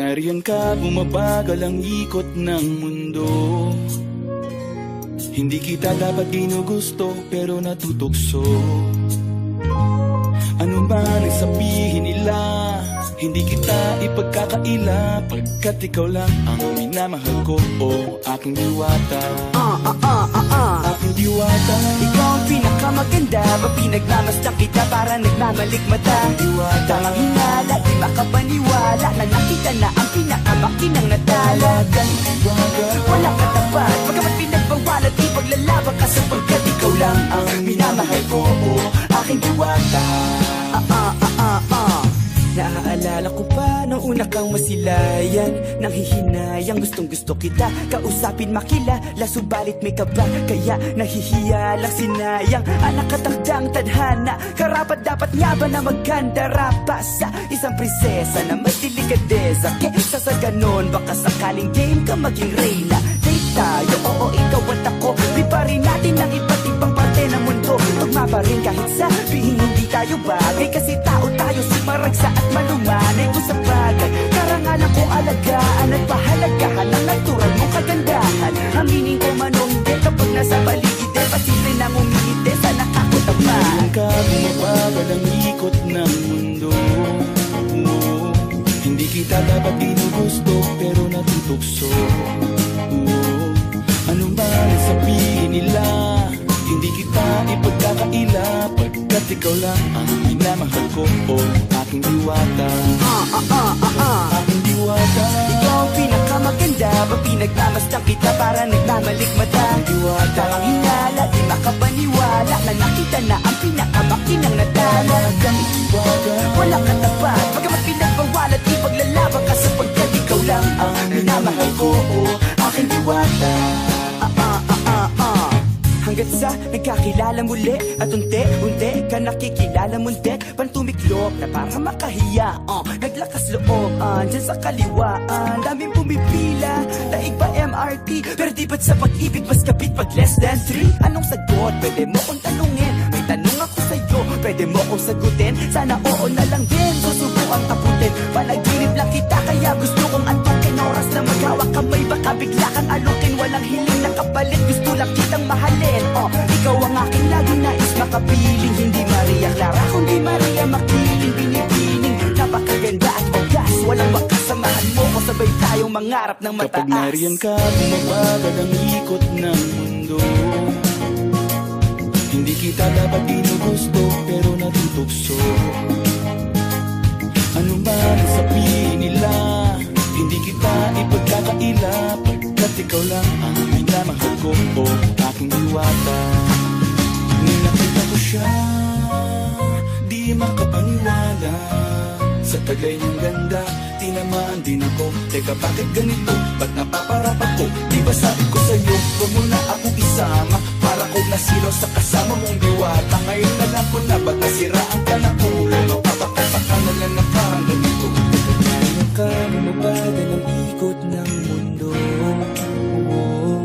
nariyan ka, bumabagal ang ikot ng mundo. Hindi kita dapat ginugusto, pero natutukso. Ano man ang sabihin nila, hindi kita ipagkakaila, pagkat ikaw lang ang minamahal ko, o aking diwata. Aking diwata. Ikaw ang pinakamaganda, pinagmamasdan kita para nagmamalikmata. Diwata. Tamang hinala, di makapaniwala na nakita na ang pinakamakinang natala. Diwata. Walang katapat, pagkamat pinagbawalat, ipaglalaban ka sapagkat ikaw lang ang minamahal ko, o aking diwata. Naaalala ko pa nung una kang masilayan, nang hihinayang gustong gusto kita kausapin, makilala, subalit may kaba, kaya nahihiya lang, sinayang ang nakatakdang tadhana. Karapat dapat nga ba na magkandara pa sa isang prinsesa na may delikadesa? Kesa sa ganon, baka sakaling game ka maging reyna. Date tayo, oo, ikaw at ako, liparin natin ang iba't ibang parte ng mundo. Tugma pa rin kahit sabihin hindi tayo bagay, kasi tao tayo, sumaragsa at malumanay kung sa bagay. Karangalan kong alagaan at pahalagahan ang natural mong kagandahan. Aminin ko man o hindi, kapag nasa paligid pasila'y nang umihite sa nakakutama. Nariyan ka, bumabagal ang ikot ng mundo. Hindi kita dapat ginugusto, pero natutukso. Ano man ang sabihin nila, hindi kita ipagkakaila, pagkat ikaw lang ang minamahal ko, o aking diwata. Aking diwata. Ikaw ang pinakamaganda, pinagmamasdan kita para nagmamalikmata. Diwata. Tamang hinala, di makapaniwala na nakita na ang pinakamakinang natala. Diwata. Walang katapat, pagkamat pinagbawalat, ipaglalaban ka sapagkat ikaw lang ang minamahal ko, o aking diwata. Hanggat sa nagkakilala muli at unti-unti ka nakikilala munti, pantumiklop na para makahiya. Naglakas loob dyan sa kaliwaan, daming pumipila, daig pa MRT, pero di ba't sa pag-ibig mas kapit pag less than 3? Anong sagot? Pwede mo kong tanungin, may tanong ako sa'yo, pwede mo kong sagutin, sana oo na lang din, susubukang taputin. Panaginip lang kita, kaya gusto kong antukin, oras na maghawak kamay, baka bigla kang alukin. Walang hiling na kapalit, gusto lang kitang mahalin. Ikaw ang aking laging nais makapiling, hindi Maria Clara kundi Maria Makiling. Binibining, napakaganda at wagas, walang makasamahan mo ko, sabay tayong mangarap ng mataas. Kapag nariyan ka, bumabagal ang ikot ng mundo. Hindi kita dapat ginugusto, pero natutukso. Ano man ang sabihin nila, hindi kita ipagkakaila, pagkat ikaw lang ang minamahal ko, o aking diwata. Nung nakita ko siya, di makapaniwala, sa taglay niyang ganda, tinamaan din ako. Teka, bakit ganito? Ba't napaparap ako? Di ba sabi ko sa'yo, huwag mo na akong isama, para kong nasilaw sa kasama mong diwata. Ngayon na lang ko na